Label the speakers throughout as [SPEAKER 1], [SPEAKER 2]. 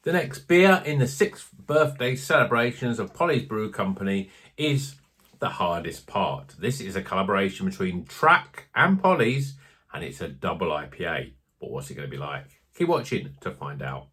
[SPEAKER 1] The next beer in the 6th birthday celebrations of Polly's Brew Company is the hardest part. This is a collaboration between Track and Polly's, and it's a double IPA. But what's it going to be like? Keep watching to find out.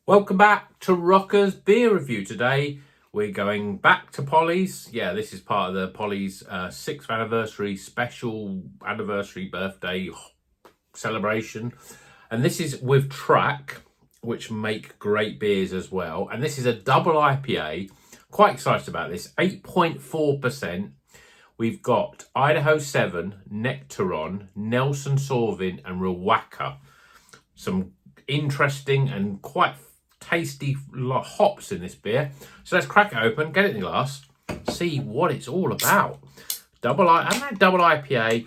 [SPEAKER 1] Welcome back to Rocker's Beer Review. Today we're going back to Polly's. Yeah, this is part of the Polly's 6th anniversary special anniversary birthday celebration. And this is with Track, which make great beers as well. And this is a double IPA. Quite excited about this. 8.4%. We've got Idaho 7, Nectaron, Nelson Sauvin and Riwaka. Some interesting and quite tasty hops in this beer. So let's crack it open, get it in the glass, see what it's all about. I had double IPA.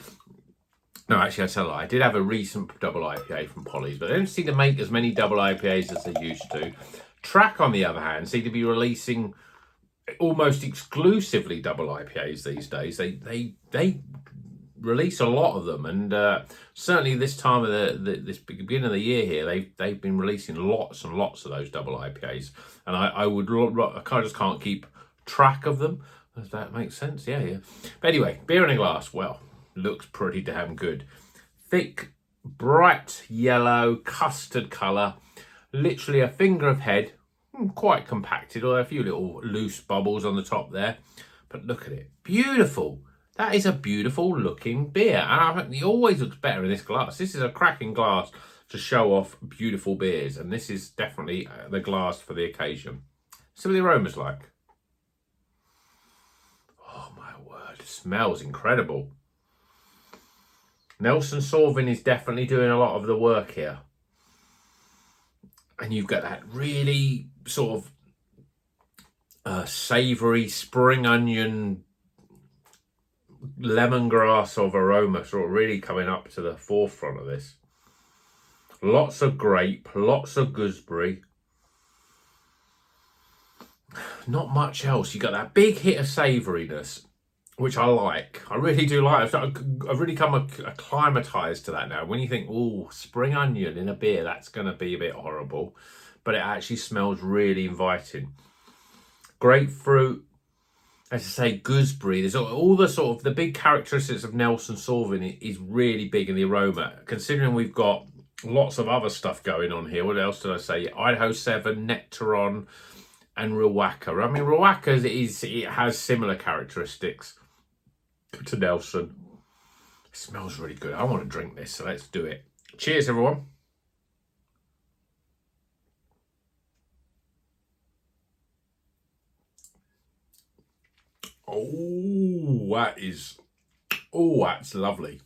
[SPEAKER 1] No, actually, I tell a lie. I did have a recent double IPA from Polly's, but they don't seem to make as many double IPAs as they used to. Track, on the other hand, seem to be releasing almost exclusively double IPAs these days. They release a lot of them, and certainly this time of this beginning of the year here, they've been releasing lots and lots of those double IPAs, and I just can't keep track of them. Does that make sense? Yeah. But anyway, beer in a glass. Well, looks pretty damn good. Thick, bright yellow, custard colour, literally a finger of head, quite compacted, although a few little loose bubbles on the top there. But look at it, beautiful. That is a beautiful looking beer, and I think it always looks better in this glass. This is a cracking glass to show off beautiful beers, and this is definitely the glass for the occasion. See what the aroma's like. Oh my word, it smells incredible. Nelson Sauvin is definitely doing a lot of the work here. And you've got that really sort of savoury spring onion, lemongrass of aroma sort of really coming up to the forefront of this. Lots of grape, lots of gooseberry. Not much else. You got that big hit of savouriness, which I like. I really do like. I've really come acclimatized to that now. When you think, oh, spring onion in a beer, that's going to be a bit horrible. But it actually smells really inviting. Grapefruit, as I say, gooseberry. There's all the sort of the big characteristics of Nelson Sauvin is really big in the aroma. Considering we've got lots of other stuff going on here. What else did I say? Idaho 7, Nectaron and Riwaka. I mean, Riwaka it has similar characteristics to Nelson. It smells really good. I want to drink this, so let's do it. Cheers, everyone. That's lovely.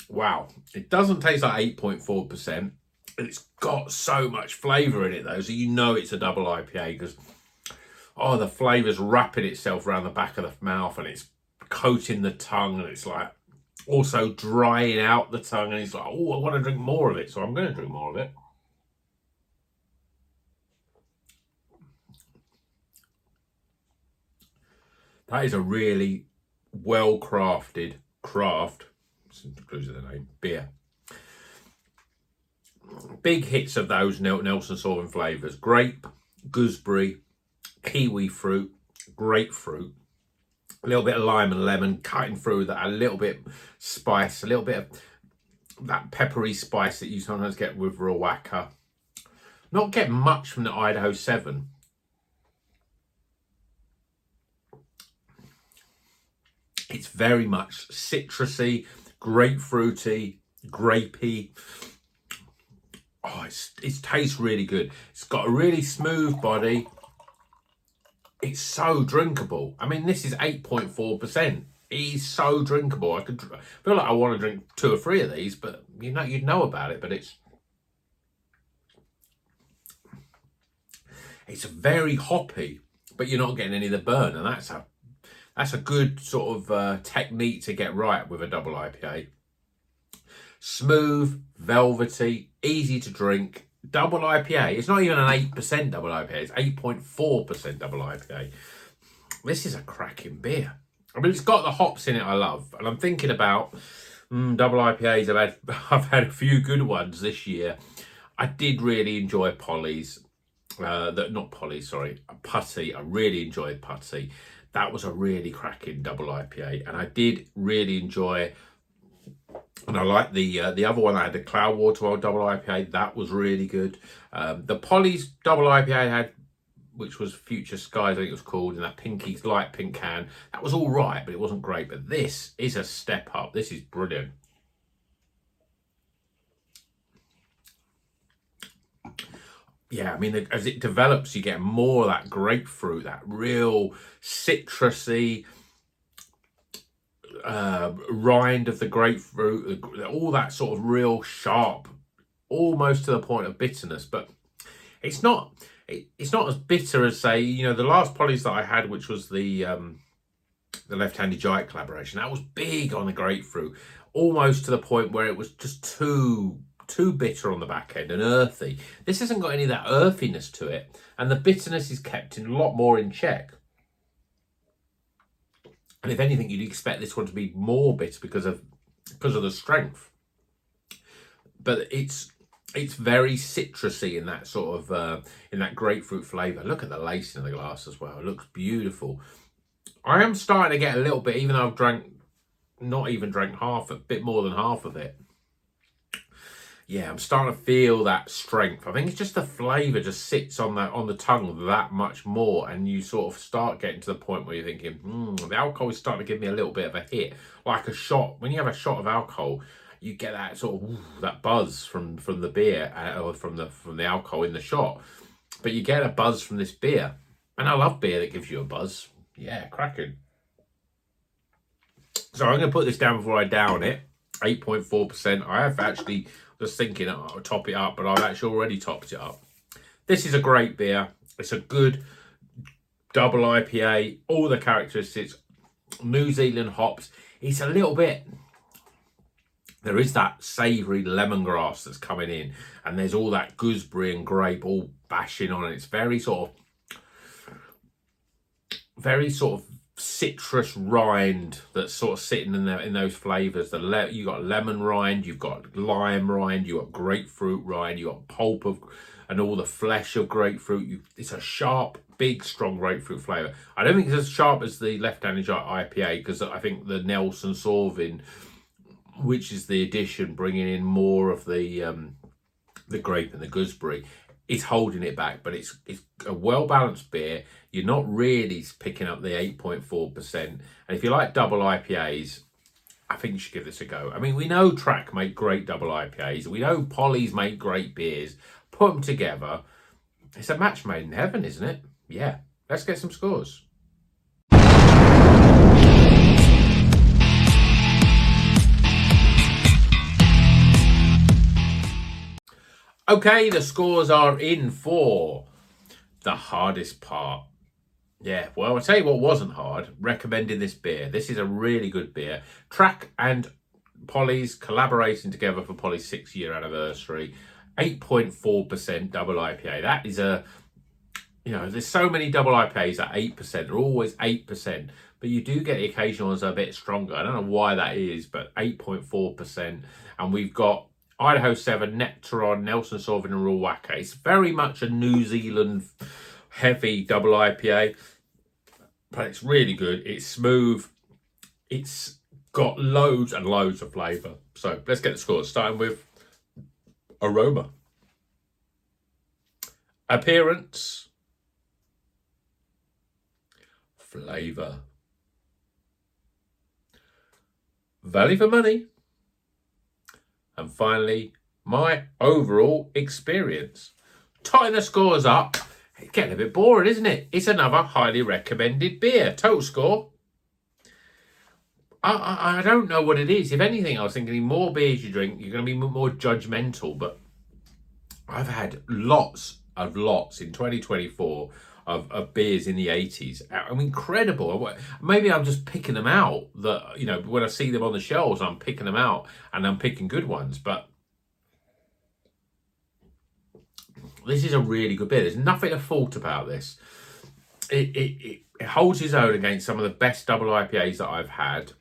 [SPEAKER 1] Wow, it doesn't taste like 8.4%. It's got so much flavour in it though, so you know it's a double IPA because the flavour's wrapping itself around the back of the mouth and it's coating the tongue, and it's like also drying out the tongue, and it's like, I want to drink more of it, so I'm going to drink more of it. That is a really well-crafted includes the name, beer. Big hits of those Nelson Sauvin flavours. Grape, gooseberry, kiwi fruit, grapefruit, a little bit of lime and lemon cutting through that, a little bit spice, a little bit of that peppery spice that you sometimes get with Riwaka. Not get much from the Idaho 7. It's very much citrusy, grapefruity, grapey. It tastes really good. It's got a really smooth body. It's so drinkable. I mean, this is 8.4%. It is so drinkable. I feel like I want to drink 2 or 3 of these, but you'd know about it. But it's very hoppy, but you're not getting any of the burn, and that's a good sort of technique to get right with a double IPA. Smooth, velvety, easy to drink. Double IPA. It's not even an 8% double IPA. It's 8.4% double IPA. This is a cracking beer. I mean, it's got the hops in it I love, and I'm thinking about double IPAs. I've had a few good ones this year. I did really enjoy Putty. I really enjoyed Putty. That was a really cracking double IPA, and I did really enjoy. And I like the other one. I had the Cloud Waterwell double IPA. That was really good. The Polly's double IPA I had, which was Future Skies, I think it was called, in that light pink can. That was all right, but it wasn't great. But this is a step up. This is brilliant. Yeah, I mean, as it develops, you get more of that grapefruit, that real citrusy rind of the grapefruit, all that sort of real sharp, almost to the point of bitterness. But it's not as bitter as, say, the last Polly's that I had, which was the Left-Handed Giant collaboration. That was big on the grapefruit, almost to the point where it was just too bitter on the back end and earthy. This hasn't got any of that earthiness to it, and the bitterness is kept in a lot more in check. And if anything, you'd expect this one to be more bitter because of the strength. But it's very citrusy in that sort of in that grapefruit flavour. Look at the lacing of the glass as well. It looks beautiful. I am starting to get a little bit, even though I've not even drank half, a bit more than half of it. Yeah, I'm starting to feel that strength. I think it's just the flavour just sits on the tongue that much more, and you sort of start getting to the point where you're thinking, the alcohol is starting to give me a little bit of a hit, like a shot. When you have a shot of alcohol, you get that sort of that buzz from the beer or from the alcohol in the shot, but you get a buzz from this beer, and I love beer that gives you a buzz. Yeah, cracking. So I'm going to put this down before I down it. 8.4%. I have actually was thinking I'll top it up, but I've actually already topped it up. This is a great beer. It's a good double IPA. All the characteristics. New Zealand hops. It's a little bit... There is that savoury lemongrass that's coming in, and there's all that gooseberry and grape all bashing on it. It's very sort of citrus rind that's sort of sitting in those flavours. You got lemon rind, you've got lime rind, you've got grapefruit rind, you've got pulp and all the flesh of grapefruit. It's a sharp, big, strong grapefruit flavour. I don't think it's as sharp as the Left-Handed Giant IPA, because I think the Nelson Sauvin, which is the addition, bringing in more of the grape and the gooseberry, is holding it back. But it's a well-balanced beer. You're not really picking up the 8.4%. And if you like double IPAs, I think you should give this a go. I mean, we know Track make great double IPAs. We know Polly's make great beers. Put them together. It's a match made in heaven, isn't it? Yeah. Let's get some scores. Okay, the scores are in for the hardest part. Yeah, well, I'll tell you what wasn't hard. Recommending this beer. This is a really good beer. Track and Polly's collaborating together for Polly's 6-year anniversary. 8.4% double IPA. That is there's so many double IPAs at 8%. They're always 8%. But you do get the occasional ones that are a bit stronger. I don't know why that is, but 8.4%. And we've got Idaho 7, Nectaron, Nelson Sauvin and Royal Waka. It's very much a New Zealand heavy double IPA, but it's really good. It's smooth. It's got loads and loads of flavour. So let's get the scores, starting with aroma. Appearance. Flavour. Value for money. And finally, my overall experience. Totting the scores up. It's getting a bit boring, isn't it? It's another highly recommended beer. Total score. I don't know what it is. If anything, I was thinking the more beers you drink, you're going to be more judgmental. But I've had lots in 2024 of beers in the 80s. I'm incredible. Maybe I'm just picking them out. When I see them on the shelves, I'm picking them out and I'm picking good ones. But this is a really good beer. There's nothing to fault about this. it holds its own against some of the best double IPAs that I've had.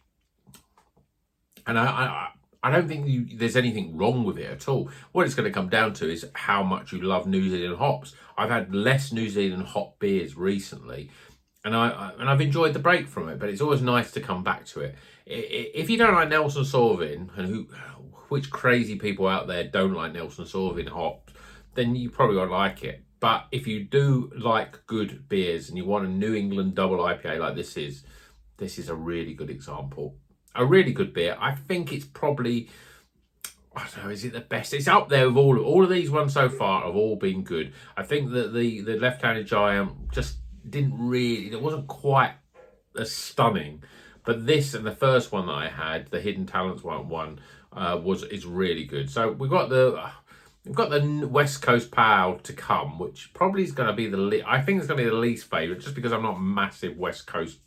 [SPEAKER 1] And I don't think there's anything wrong with it at all. What it's going to come down to is how much you love New Zealand hops. I've had less New Zealand hop beers recently, and I've enjoyed the break from it. But it's always nice to come back to it. If you don't like Nelson Sauvin, and which crazy people out there don't like Nelson Sauvin hops, then you probably won't like it. But if you do like good beers and you want a New England double IPA like this is a really good example. A really good beer. I think it's probably, I don't know, is it the best? It's up there with all of these ones so far have all been good. I think that the Left-Handed Giant just didn't really, it wasn't quite as stunning. But this and the first one that I had, the Hidden Talents one, is really good. So we've got the West Coast Pale to come, which probably is going to be I think it's going to be the least favourite, just because I'm not a massive West Coast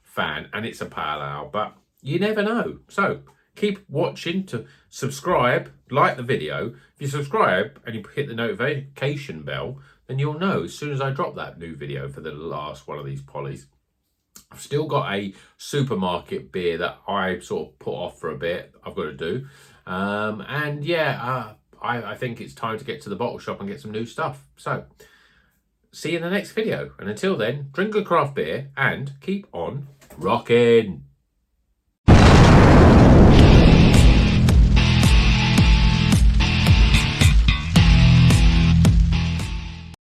[SPEAKER 1] fan, and it's a pale ale, but you never know. So keep watching to subscribe, like the video. If you subscribe and you hit the notification bell, then you'll know as soon as I drop that new video for the last one of these polys. I've still got a supermarket beer that I sort of put off for a bit. I've got to do. And yeah, I think it's time to get to the bottle shop and get some new stuff. So see you in the next video. And until then, drink a craft beer and keep on rocking.